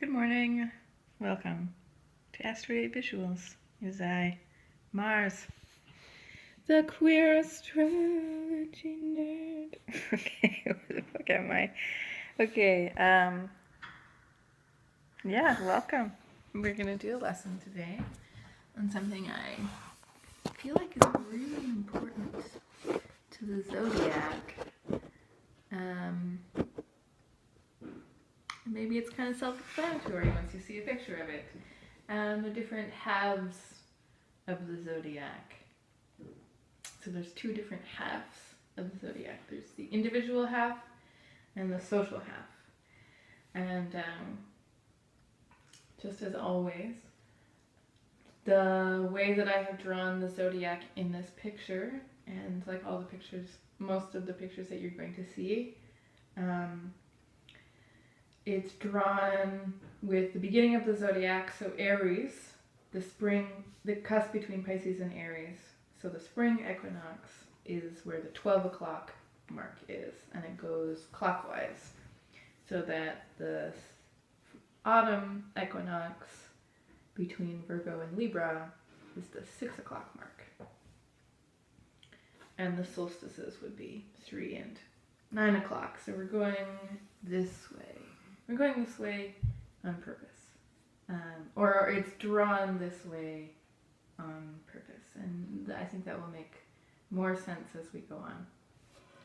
Good morning. Welcome to Astrolabe Visuals. Is I, Mars, the queer astrology nerd. Okay, what the fuck am I? Okay, yeah, welcome. We're gonna do a lesson today on something I feel like is really important to the zodiac. Maybe it's kind of self-explanatory once you see a picture of it. The different halves of the zodiac. So there's two different halves of the zodiac. There's the individual half and the social half. And just as always, the way that I have drawn the zodiac in this picture, and like all the pictures, most of the pictures that you're going to see, it's drawn with the beginning of the zodiac, so Aries, the spring, the cusp between Pisces and Aries. So the spring equinox is where the 12 o'clock mark is, and it goes clockwise. So that the autumn equinox between Virgo and Libra is the 6 o'clock mark. And the solstices would be 3 and 9 o'clock. So we're going this way. We're going this way on purpose. Or it's drawn this way on purpose. And I think that will make more sense as we go on.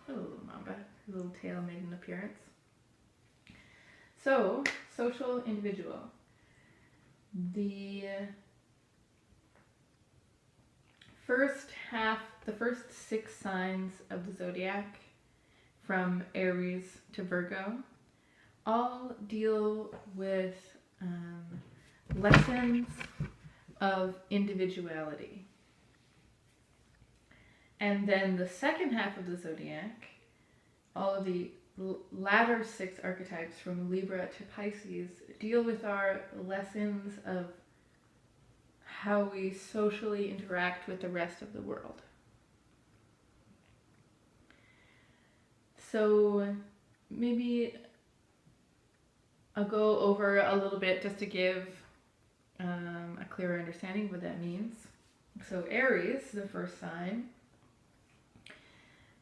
Oh, little mamba. His little tail made an appearance. So, social, individual. The first 6 signs of the zodiac, from Aries to Virgo, all deal with lessons of individuality. And then the second half of the zodiac, all of the latter 6 archetypes from Libra to Pisces, deal with our lessons of how we socially interact with the rest of the world. So maybe I'll go over a little bit just to give a clearer understanding of what that means. So Aries, the first sign,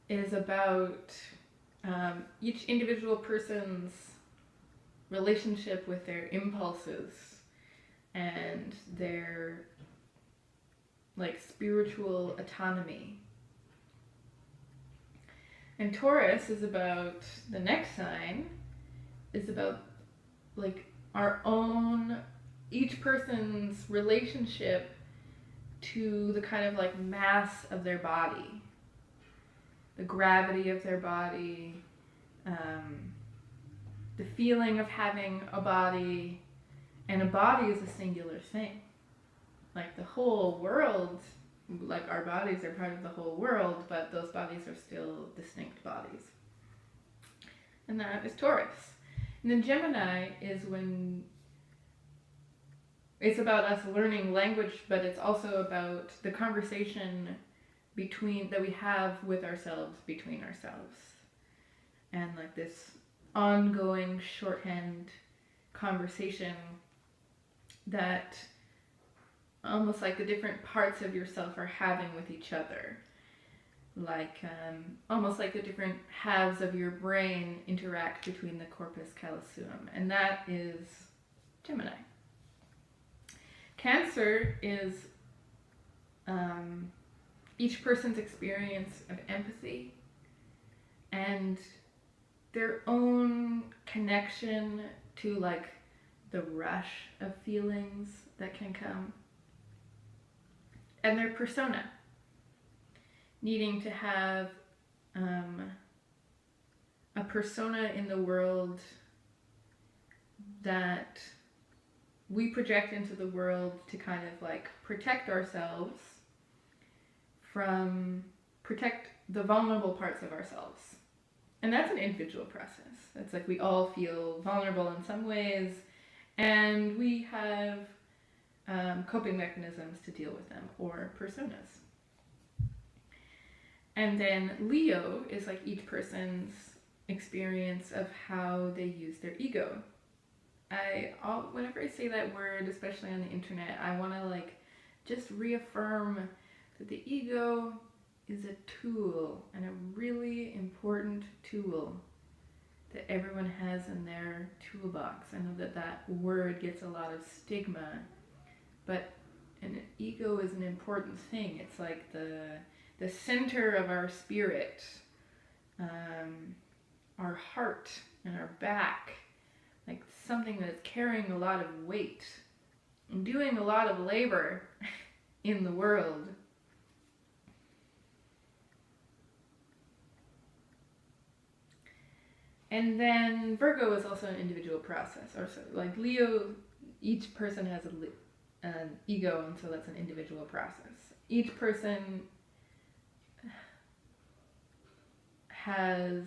is about each individual person's relationship with their impulses and their spiritual autonomy. And Taurus is about, the next sign is about our own, each person's relationship to the kind of mass of their body, the gravity of their body, the feeling of having a body. And a body is a singular thing. The whole world, our bodies are part of the whole world, but those bodies are still distinct bodies. And that is Taurus. And then Gemini is when it's about us learning language, but it's also about the conversation that we have with ourselves, between ourselves. And this ongoing shorthand conversation that almost the different parts of yourself are having with each other. Almost the different halves of your brain interact between the corpus callosum. And that is Gemini. Cancer is each person's experience of empathy and their own connection to the rush of feelings that can come, and their persona, needing to have a persona in the world that we project into the world to kind of protect ourselves protect the vulnerable parts of ourselves. And that's an individual process. That's we all feel vulnerable in some ways, and we have coping mechanisms to deal with them, or personas. And then Leo is each person's experience of how they use their ego. Whenever I say that word, especially on the internet, I want to like just reaffirm that the ego is a tool, and a really important tool that everyone has in their toolbox. I know that that word gets a lot of stigma, but an ego is an important thing. It's like the center of our spirit, our heart and our back, like something that's carrying a lot of weight and doing a lot of labor in the world. And then Virgo is also an individual process, or so, like Leo, each person has an ego, and so that's an individual process. Each person has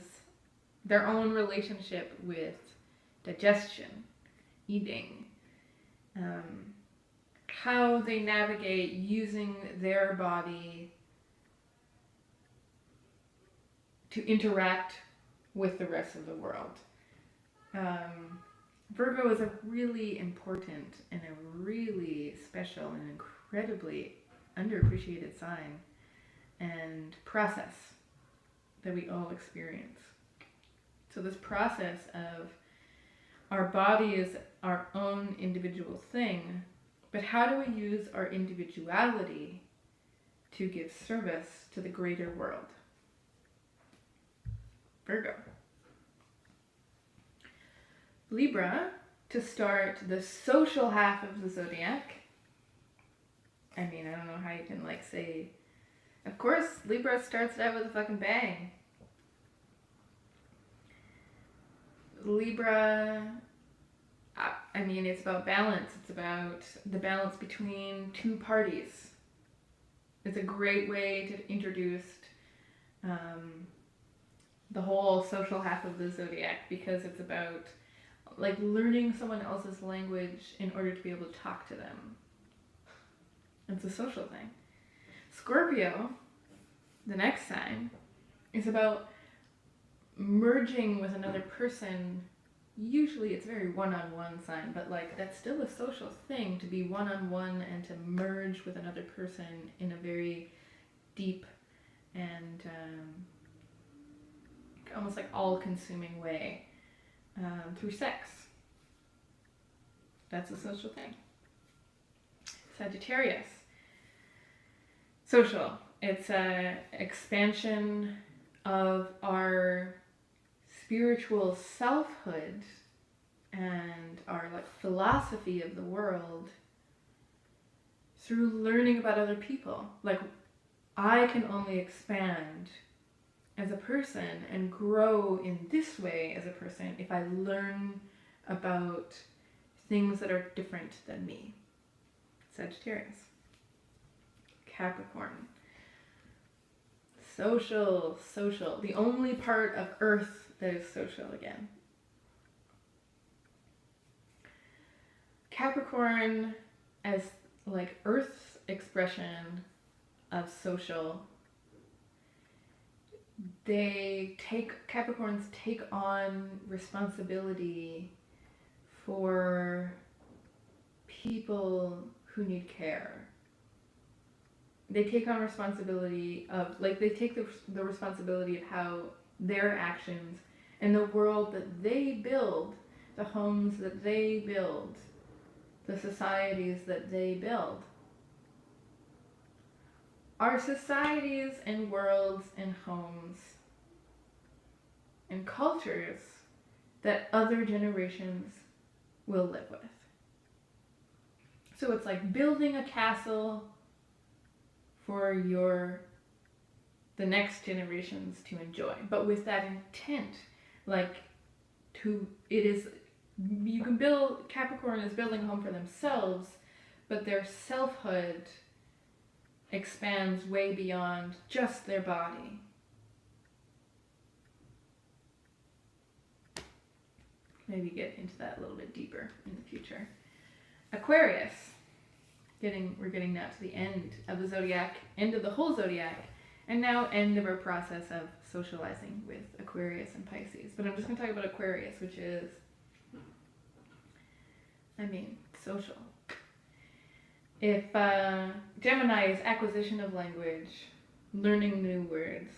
their own relationship with digestion, eating, how they navigate using their body to interact with the rest of the world. Virgo is a really important and a really special and incredibly underappreciated sign and process that we all experience. So this process of our body is our own individual thing, but how do we use our individuality to give service to the greater world? Virgo. Libra, to start the social half of the zodiac. I mean, I don't know how you can like say, of course, Libra starts it out with a fucking bang. Libra, I mean, it's about balance. It's about the balance between two parties. It's a great way to introduce the whole social half of the zodiac, because it's about like learning someone else's language in order to be able to talk to them. It's a social thing. Scorpio, the next sign, is about merging with another person. Usually it's very one-on-one sign, but like that's still a social thing, to be one-on-one and to merge with another person in a very deep and almost like all-consuming way through sex. That's a social thing. Sagittarius. Social. It's an expansion of our spiritual selfhood and our like philosophy of the world through learning about other people. Like, I can only expand as a person and grow in this way as a person if I learn about things that are different than me. Sagittarius. Capricorn. Social. The only part of Earth that is social again. Capricorn, as like Earth's expression of social, Capricorns take on responsibility for people who need care. They take on responsibility of, like, they take the responsibility of how their actions and the world that they build, the homes that they build, the societies that they build, are societies and worlds and homes and cultures that other generations will live with. So it's like building a castle for the next generations to enjoy, but with that intent, like you can build, Capricorn is building a home for themselves, but their selfhood expands way beyond just their body. Maybe get into that a little bit deeper in the future. Aquarius. We're getting now to the end of the zodiac, end of the whole zodiac, and now end of our process of socializing with Aquarius and Pisces. But I'm just going to talk about Aquarius, which is I mean, social. If Gemini is acquisition of language, learning new words,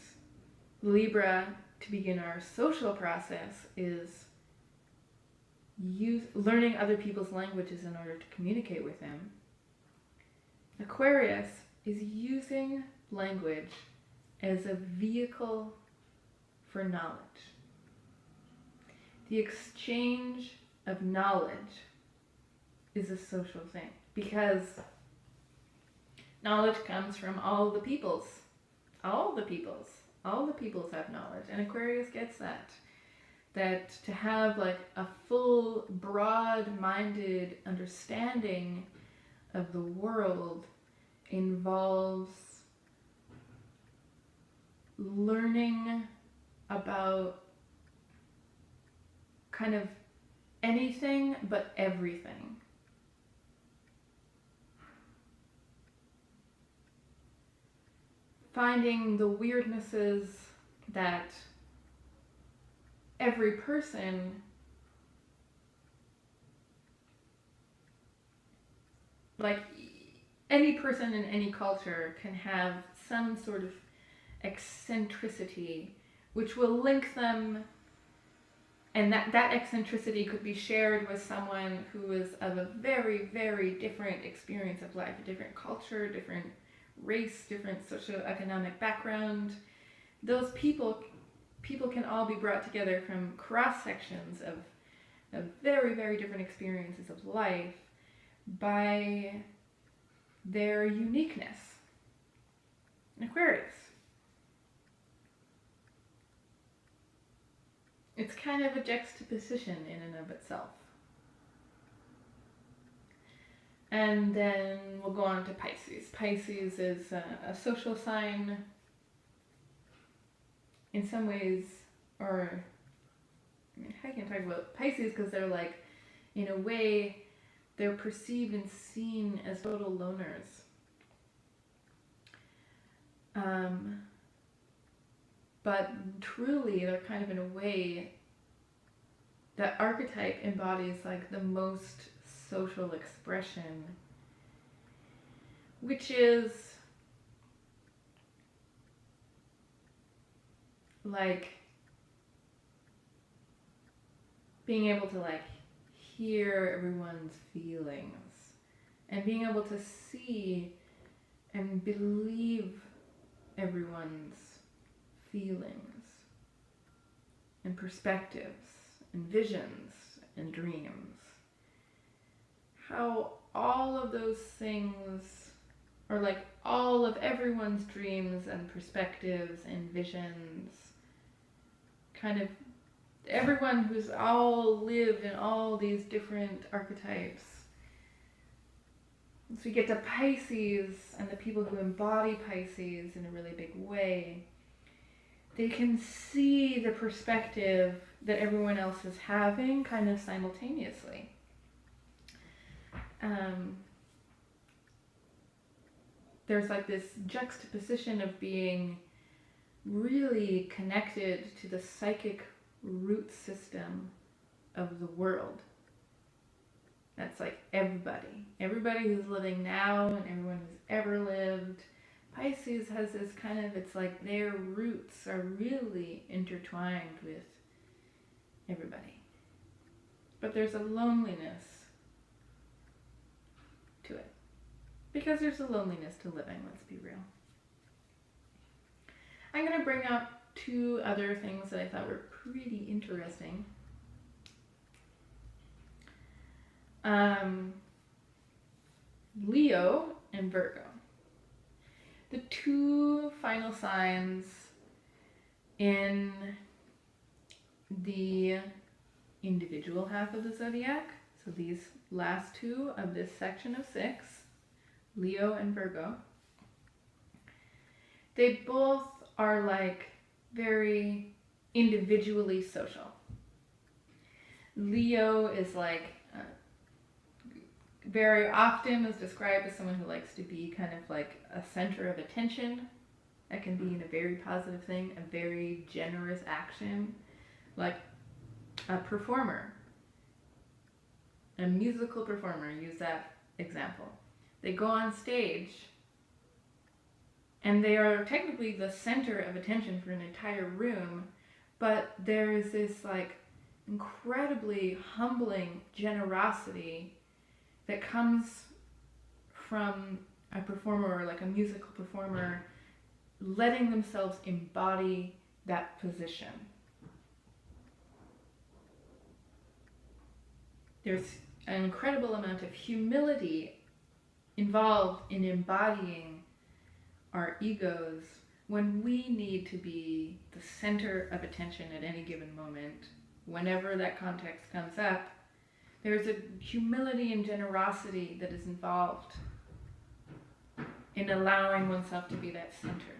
Libra, to begin our social process, is learning other people's languages in order to communicate with them. Aquarius is using language as a vehicle for knowledge. The exchange of knowledge is a social thing because knowledge comes from all the peoples. All the peoples have knowledge, and Aquarius gets that. That to have like a full, broad-minded understanding of the world involves learning about kind of anything but everything. Finding the weirdnesses that every person like any person in any culture can have some sort of eccentricity which will link them, and that eccentricity could be shared with someone who is of a very, very different experience of life, a different culture, different race, different socioeconomic background. Those people can all be brought together from cross sections of very, very different experiences of life by their uniqueness. Aquarius. It's kind of a juxtaposition in and of itself. And then we'll go on to Pisces. Pisces is a social sign in some ways, or I mean, how can I talk about Pisces? Because they're like, in a way, they're perceived and seen as total loners. But truly, they're kind of in a way, that archetype embodies like the most social expression, which is like being able to like hear everyone's feelings and being able to see and believe everyone's feelings and perspectives and visions and dreams. How all of those things, or like all of everyone's dreams and perspectives and visions, kind of everyone who's all lived in all these different archetypes. So we get to Pisces and the people who embody Pisces in a really big way. They can see the perspective that everyone else is having kind of simultaneously. There's like this juxtaposition of being really connected to the psychic root system of the world. That's like everybody who's living now and everyone who's ever lived. Pisces has this kind of, it's like their roots are really intertwined with everybody. But there's a loneliness to it. Because there's a loneliness to living, let's be real. I'm going to bring up two other things that I thought were pretty interesting. Leo and Virgo. The two final signs in the individual half of the zodiac. So these last two of this section of 6, Leo and Virgo. They both are like very individually social. Leo is like very often is described as someone who likes to be kind of like a center of attention. That can be in a very positive thing, a very generous action, like a performer. a musical performer, use that example. They go on stage and they are technically the center of attention for an entire room, but there's this like incredibly humbling generosity that comes from a performer, or like a musical performer, letting themselves embody that position. There's an incredible amount of humility involved in embodying our egos when we need to be the center of attention at any given moment. Whenever that context comes up, there's a humility and generosity that is involved in allowing oneself to be that center.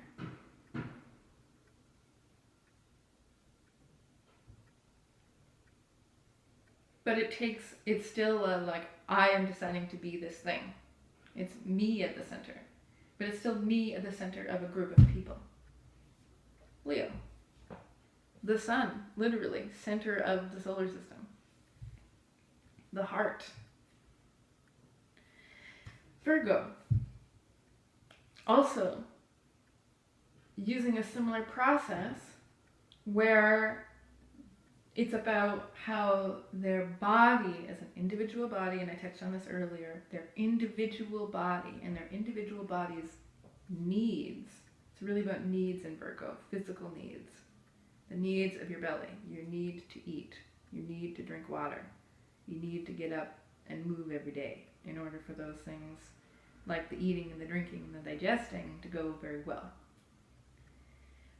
But it's still a like, I am deciding to be this thing. It's me at the center. But it's still me at the center of a group of people. Leo. The sun, literally, center of the solar system. The heart. Virgo. Also, using a similar process where it's about how their body as an individual body, and I touched on this earlier, their individual body and their individual body's needs. It's really about needs in Virgo, physical needs. The needs of your belly, your need to eat, your need to drink water, you need to get up and move every day in order for those things like the eating and the drinking and the digesting to go very well.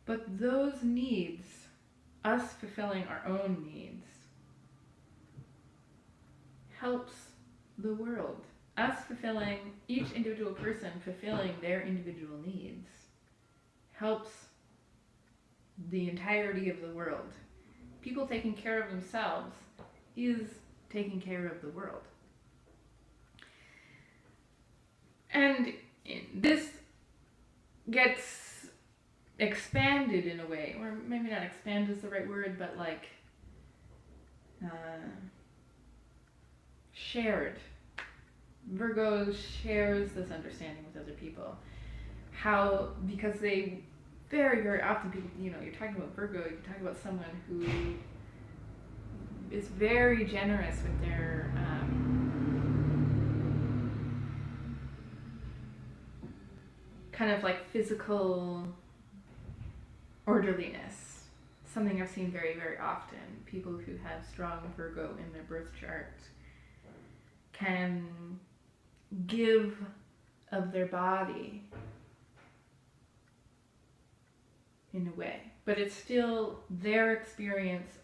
But those needs, us fulfilling our own needs, helps the world. Us fulfilling, each individual person fulfilling their individual needs, helps the entirety of the world. People taking care of themselves is taking care of the world. And this gets expanded in a way, or maybe not expand is the right word, but like shared. Virgo shares this understanding with other people. How, because they very, very often, people, you know, you're talking about Virgo, you're talking about someone who is very generous with their kind of like physical orderliness. Something I've seen very, very often. People who have strong Virgo in their birth chart can give of their body in a way, but it's still their experience,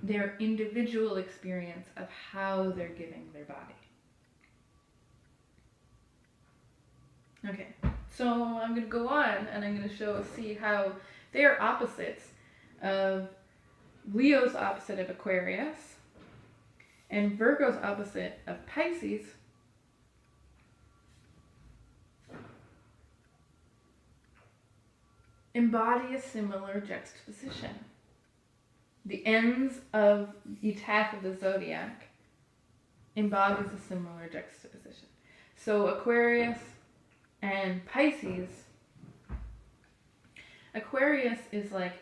their individual experience of how they're giving their body. Okay, so I'm going to go on and I'm going to see how they are opposites of Leo's opposite of Aquarius and Virgo's opposite of Pisces. Embody a similar juxtaposition. The ends of each half of the zodiac embodies a similar juxtaposition. So Aquarius and Pisces, Aquarius is like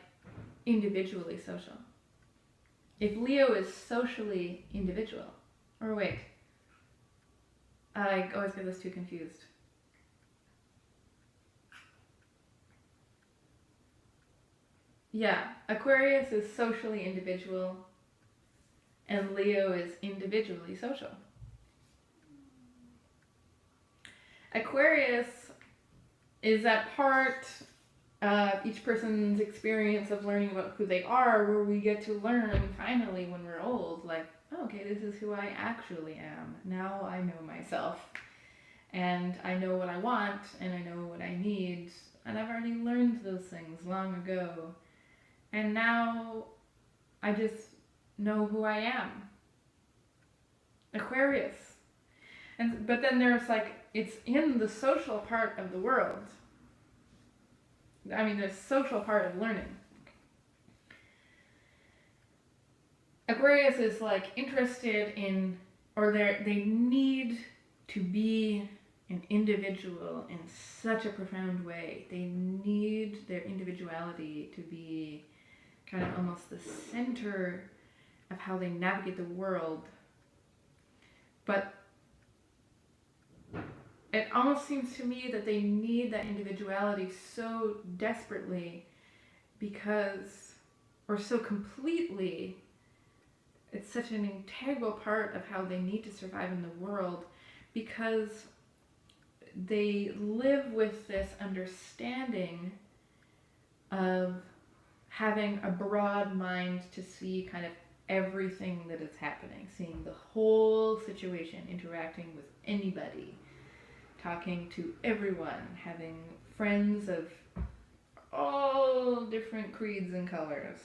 individually social. If Leo is socially individual, or wait, I always get those two confused. Yeah, Aquarius is socially individual and Leo is individually social. Aquarius is that part of each person's experience of learning about who they are, where we get to learn finally when we're old, like, oh, okay, this is who I actually am. Now I know myself and I know what I want and I know what I need, and I've already learned those things long ago. And now I just know who I am. Aquarius. But then there's like, it's in the social part of the world. I mean, the social part of learning. Aquarius is like interested in or they need to be an individual in such a profound way. They need their individuality to be kind of almost the center of how they navigate the world. But it almost seems to me that they need that individuality so desperately because, or so completely, it's such an integral part of how they need to survive in the world, because they live with this understanding of having a broad mind to see kind of everything that is happening, seeing the whole situation, interacting with anybody, talking to everyone, having friends of all different creeds and colors,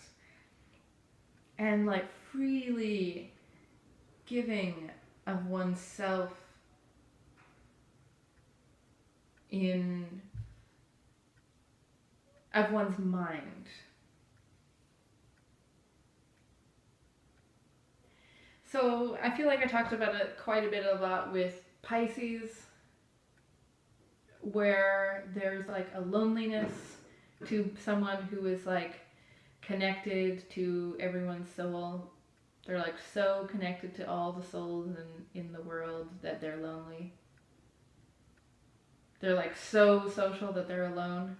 and like freely giving of oneself of one's mind. So I feel like I talked about it quite a bit a lot with Pisces, where there's like a loneliness to someone who is like connected to everyone's soul. They're like so connected to all the souls in the world that they're lonely. They're like so social that they're alone.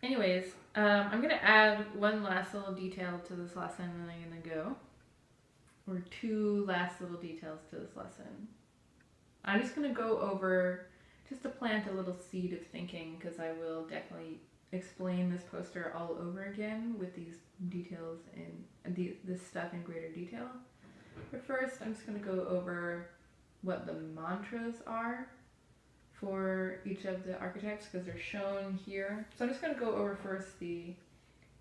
Anyways, I'm going to add one last little detail to this lesson and then I'm going to go. Or two last little details to this lesson. I'm just going to go over, just to plant a little seed of thinking, because I will definitely explain this poster all over again with these details and this stuff in greater detail. But first, I'm just going to go over what the mantras are for each of the archetypes, because they're shown here. So I'm just going to go over first the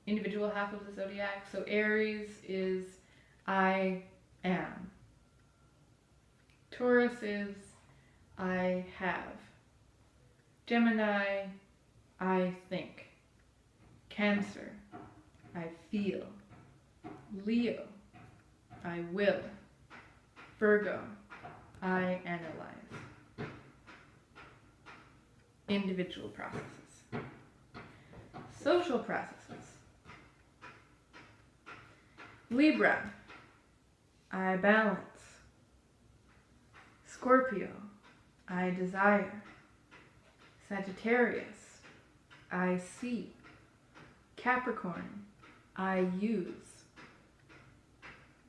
individual half of the zodiac. So Aries is I am. Taurus is I have. Gemini, I think. Cancer, I feel. Leo, I will. Virgo, I analyze. Individual processes. Social processes. Libra, I balance. Scorpio, I desire. Sagittarius, I see. Capricorn, I use.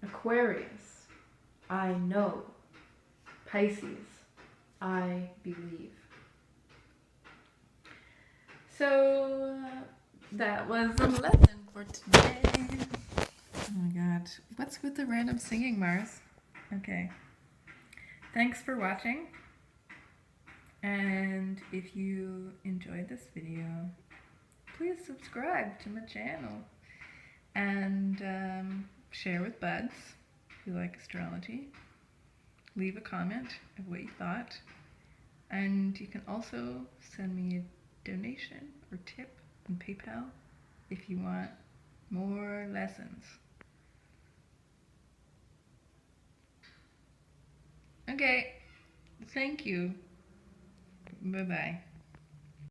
Aquarius, I know. Pisces, I believe. So that was the lesson for today. Oh my god. What's with the random singing, Mars? Okay. Thanks for watching. And if you enjoyed this video, please subscribe to my channel. And share with buds who like astrology. Leave a comment of what you thought. And you can also send me a donation or tip on PayPal if you want more lessons. Okay, thank you. Bye-bye.